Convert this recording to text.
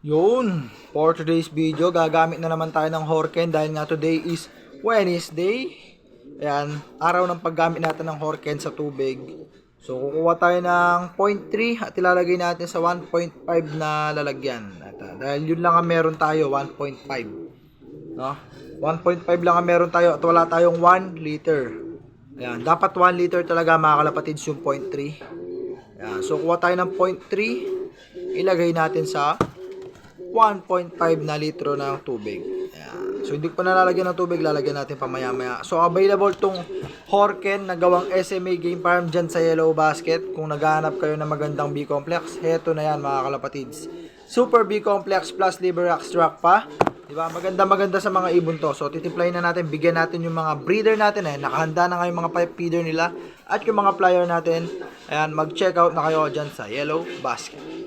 Yun, for today's video, gagamit na naman tayo ng Horken dahil nga today is Wednesday. Ayan, araw ng paggamit natin ng Horken sa tubig. So, kukuha tayo ng 0.3 at ilalagay natin sa 1.5 na lalagyan. At, dahil yun lang ang meron tayo, 1.5. No? 1.5 lang ang meron tayo at wala tayong 1 liter. Ayan, dapat 1 liter talaga mga kalapatids yung 0.3. Ayan, so, kuha tayo ng 0.3, ilagay natin sa 1.5 na litro ng tubig. Ayan. So, hindi ko pa nalalagyan ng tubig, lalagyan natin pamaya-maya. So, available tong Horken na gawang SMA game farm dyan sa Yellow Basket. Kung naghahanap kayo ng magandang B-complex, heto na yan mga kalapatids. Super B-complex plus liver extract pa. Diba? Maganda sa mga ibon to. So, titimplahin na natin, bigyan natin yung mga breeder natin. Nakahanda na ngayon mga pipe feeder nila. At yung mga flyer natin, ayan, mag-check out na kayo dyan sa Yellow Basket.